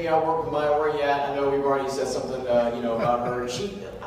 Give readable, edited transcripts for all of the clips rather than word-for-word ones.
I work with Maya. Where you at? I know we've already said something, you know, about her.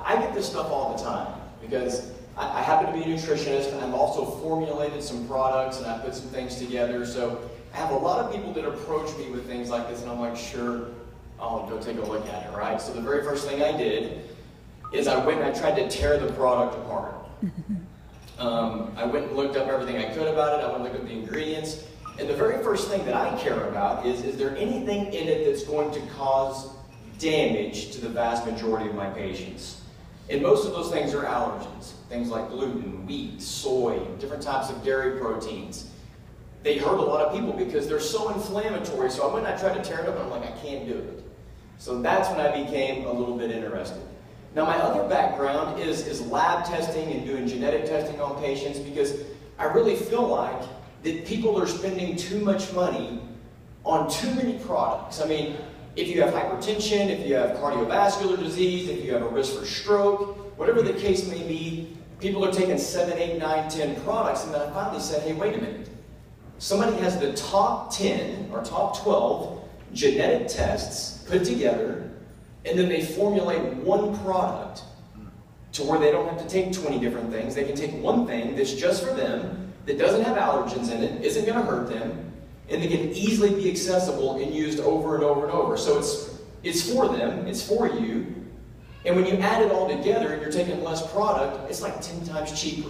I get this stuff all the time because I happen to be a nutritionist, and I've also formulated some products, and I put some things together. So I have a lot of people that approach me with things like this, and I'm like, sure, I'll go take a look at it, right? So the very first thing I did is I went and I tried to tear the product apart. I went and looked up everything I could about it. I went and looked up the ingredients. And the very first thing that I care about is there anything in it that's going to cause damage to the vast majority of my patients? And most of those things are allergens. Things like gluten, wheat, soy, different types of dairy proteins. They hurt a lot of people because they're so inflammatory. So I went and I tried to tear it up, and I'm like, I can't do it. So that's when I became a little bit interested. Now, my other background is lab testing and doing genetic testing on patients, because I really feel like that people are spending too much money on too many products. I mean, if you have hypertension, if you have cardiovascular disease, if you have a risk for stroke, whatever the case may be, people are taking 7, 8, 9, 10 products. And then I finally said, hey, wait a minute. Somebody has the top 10 or top 12 genetic tests put together, and then they formulate one product to where they don't have to take 20 different things. They can take one thing that's just for them, that doesn't have allergens in it, isn't going to hurt them, and they can easily be accessible and used over and over and over. So it's for them, it's for you, and when you add it all together and you're taking less product, it's like 10 times cheaper.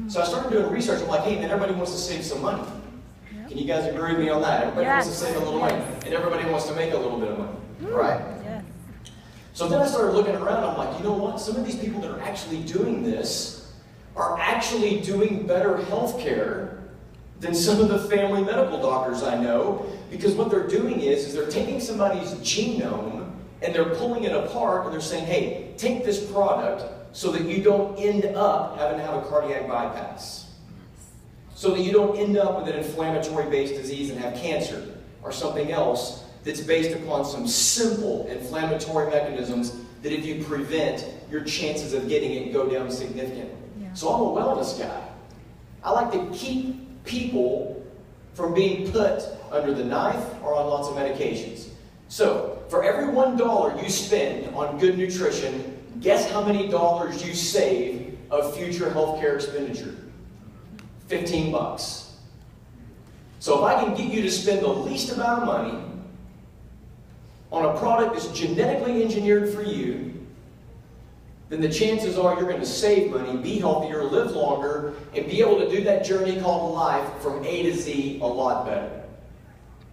So I started doing research. I'm like, hey, man, everybody wants to save some money. Can you guys agree with me on that? Everybody wants to save a little money, and everybody wants to make a little bit of money, right? Yes. So then I started looking around. I'm like, you know what? Some of these people that are actually doing this are actually doing better health care than some of the family medical doctors I know, because what they're doing is they're taking somebody's genome and they're pulling it apart, and they're saying, hey, take this product so that you don't end up having to have a cardiac bypass, so that you don't end up with an inflammatory-based disease and have cancer or something else that's based upon some simple inflammatory mechanisms that if you prevent, your chances of getting it go down significantly. Yeah. So I'm a wellness guy. I like to keep people from being put under the knife or on lots of medications. So for every $1 you spend on good nutrition, guess how many dollars you save of future healthcare expenditure? 15 bucks. So if I can get you to spend the least amount of money on a product that's genetically engineered for you, then the chances are you're going to save money, be healthier, live longer, and be able to do that journey called life from A to Z a lot better.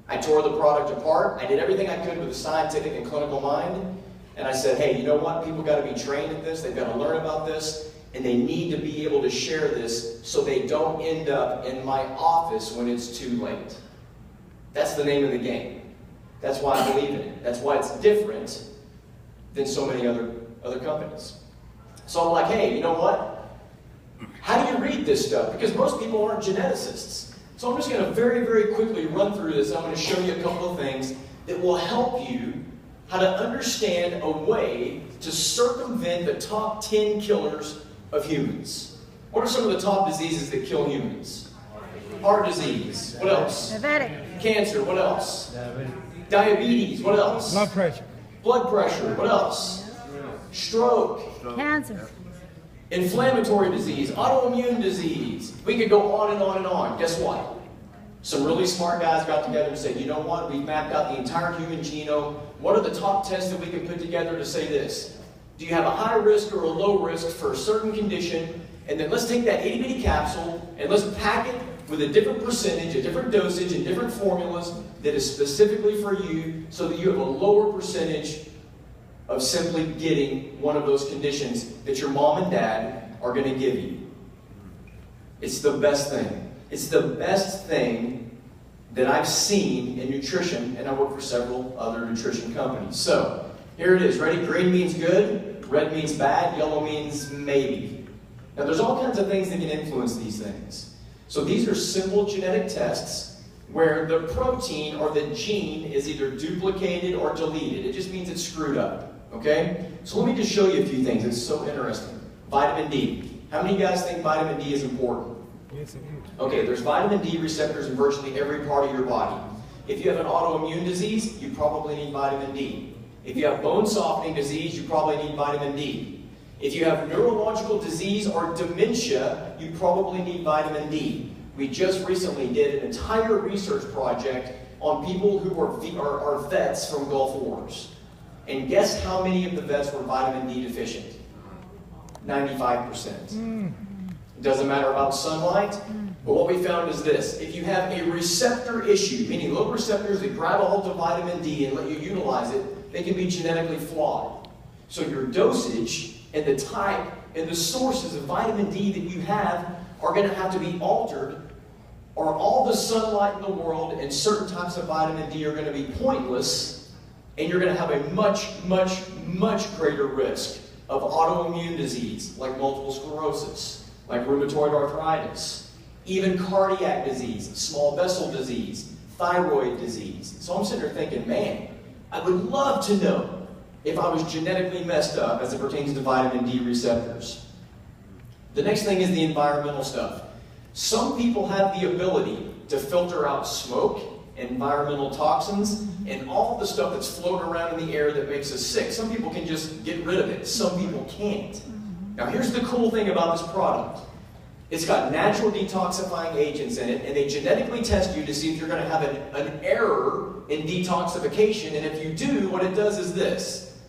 I tore the product apart. I did everything I could with a scientific and clinical mind. And I said, hey, you know what? People got to be trained at this. They've got to learn about this. And they need to be able to share this so they don't end up in my office when it's too late. That's the name of the game. That's why I believe in it. That's why it's different than so many other companies. So I'm like, hey, you know what? How do you read this stuff? Because most people aren't geneticists. So I'm just going to very, very quickly run through this. I'm going to show you a couple of things that will help you how to understand a way to circumvent the top 10 killers of humans. What are some of the top diseases that kill humans? Heart disease. What else? Diabetic. Cancer. What else? Diabetes. What else? Blood pressure. Blood pressure. What else? Stroke. Cancer. Inflammatory disease. Autoimmune disease. We could go on and on and on. Guess what? Some really smart guys got together and said, you know what? We've mapped out the entire human genome. What are the top tests that we can put together to say this? Do you have a high risk or a low risk for a certain condition? And then let's take that itty-bitty capsule and let's pack it with a different percentage, a different dosage, and different formulas that is specifically for you so that you have a lower percentage of simply getting one of those conditions that your mom and dad are going to give you. It's the best thing. It's the best thing that I've seen in nutrition, and I work for several other nutrition companies. So, here it is. Ready? Green means good, red means bad, yellow means maybe. Now, there's all kinds of things that can influence these things. So these are simple genetic tests where the protein or the gene is either duplicated or deleted. It just means it's screwed up. Okay? So let me just show you a few things. It's so interesting. Vitamin D. How many of you guys think vitamin D is important? Yes, it is. Okay, there's vitamin D receptors in virtually every part of your body. If you have an autoimmune disease, you probably need vitamin D. If you have bone softening disease, you probably need vitamin D. If you have neurological disease or dementia, you probably need vitamin D. We just recently did an entire research project on people who are vets from Gulf Wars. And guess how many of the vets were vitamin D deficient? 95%. It doesn't matter about sunlight, but what we found is this. If you have a receptor issue, meaning little receptors that grab a hold of vitamin D and let you utilize it, they can be genetically flawed. So your dosage and the type and the sources of vitamin D that you have are going to have to be altered, or all the sunlight in the world and certain types of vitamin D are going to be pointless, and you're going to have a much, much, much greater risk of autoimmune disease like multiple sclerosis, like rheumatoid arthritis, even cardiac disease, small vessel disease, thyroid disease. So I'm sitting there thinking, man, I would love to know if I was genetically messed up as it pertains to vitamin D receptors. The next thing is the environmental stuff. Some people have the ability to filter out smoke, environmental toxins, and all the stuff that's floating around in the air that makes us sick. Some people can just get rid of it. Some people can't. Now here's the cool thing about this product. It's got natural detoxifying agents in it, and they genetically test you to see if you're going to have an error in detoxification, and if you do, what it does is this.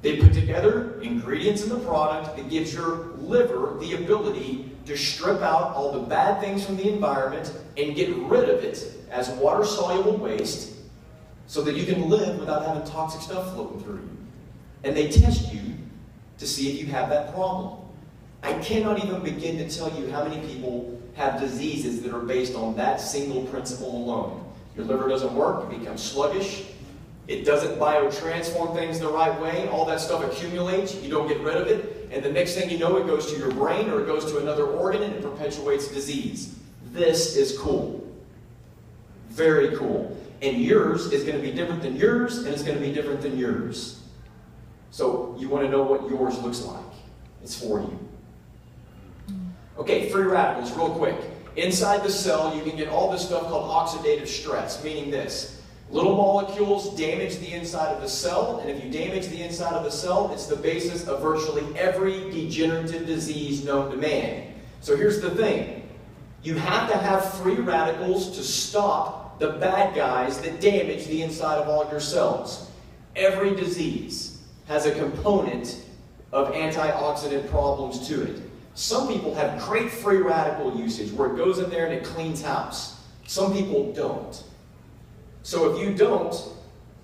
They put together ingredients in the product that gives your liver the ability to strip out all the bad things from the environment and get rid of it as water-soluble waste so that you can live without having toxic stuff floating through you. And they test you to see if you have that problem. I cannot even begin to tell you how many people have diseases that are based on that single principle alone. Your liver doesn't work, it becomes sluggish, it doesn't biotransform things the right way, all that stuff accumulates, you don't get rid of it, and the next thing you know, it goes to your brain or it goes to another organ and it perpetuates disease. This is cool. Very cool. And yours is going to be different than yours, and it's going to be different than yours. So you want to know what yours looks like. It's for you. Okay, free radicals, real quick. Inside the cell, you can get all this stuff called oxidative stress, meaning this. Little molecules damage the inside of the cell, and if you damage the inside of the cell, it's the basis of virtually every degenerative disease known to man. So here's the thing. You have to have free radicals to stop the bad guys that damage the inside of all your cells. Every disease has a component of antioxidant problems to it. Some people have great free radical usage where it goes in there and it cleans house. Some people don't. So if you don't,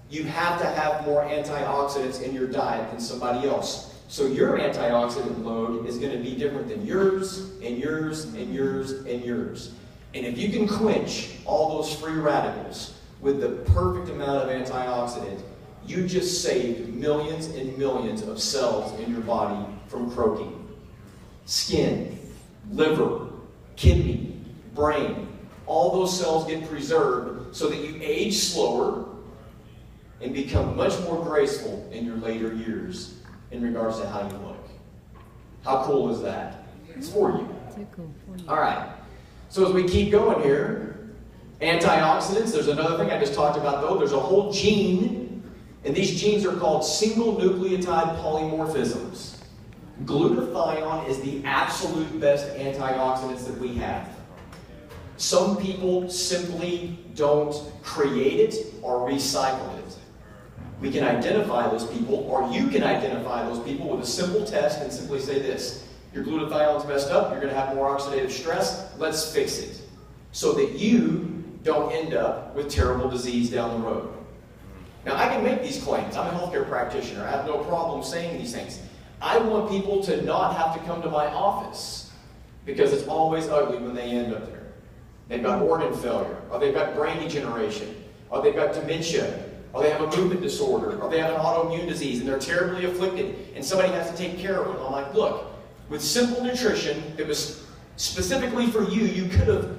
you have to have more antioxidants in your diet than somebody else. So your antioxidant load is going to be different than yours, and yours, and yours, and yours. And if you can quench all those free radicals with the perfect amount of antioxidant, you just saved millions and millions of cells in your body from croaking. Skin, liver, kidney, brain, all those cells get preserved so that you age slower and become much more graceful in your later years in regards to how you look. How cool is that? It's for you. All right. So as we keep going here, antioxidants, there's another thing I just talked about though. There's a whole gene, and these genes are called single nucleotide polymorphisms. Glutathione is the absolute best antioxidants that we have. Some people simply don't create it or recycle it. We can identify those people, or you can identify those people with a simple test and simply say this: your glutathione's messed up, you're going to have more oxidative stress, let's fix it. So that you don't end up with terrible disease down the road. Now I can make these claims. I'm a healthcare practitioner. I have no problem saying these things. I want people to not have to come to my office because it's always ugly when they end up there. They've got organ failure, or they've got brain degeneration, or they've got dementia, or they have a movement disorder, or they have an autoimmune disease, and they're terribly afflicted, and somebody has to take care of them. I'm like, look, with simple nutrition that was specifically for you, you could have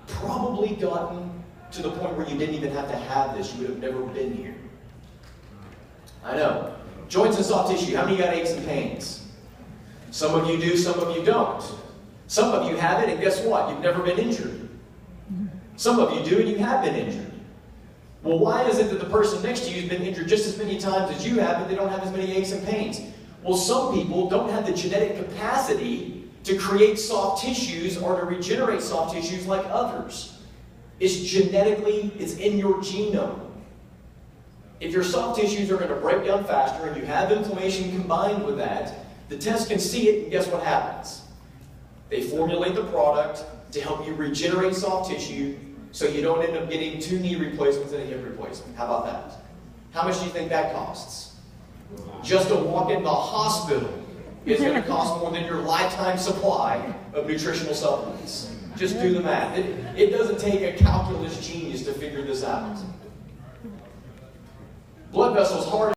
probably gotten to the point where you didn't even have to have this. You would have never been here. I know. Joints and soft tissue, how many got aches and pains? Some of you do, some of you don't. Some of you have it, and guess what? You've never been injured. Some of you do, and you have been injured. Well, why is it that the person next to you has been injured just as many times as you have, but they don't have as many aches and pains? Well, some people don't have the genetic capacity to create soft tissues or to regenerate soft tissues like others. It's genetically, it's in your genome. If your soft tissues are going to break down faster and you have inflammation combined with that, the test can see it, and guess what happens? They formulate the product to help you regenerate soft tissue so you don't end up getting 2 knee replacements and a hip replacement. How about that? How much do you think that costs? Just to walk in the hospital is going to cost more than your lifetime supply of nutritional supplements. Just do the math. It doesn't take a calculus genius to figure this out. Blood vessels, heart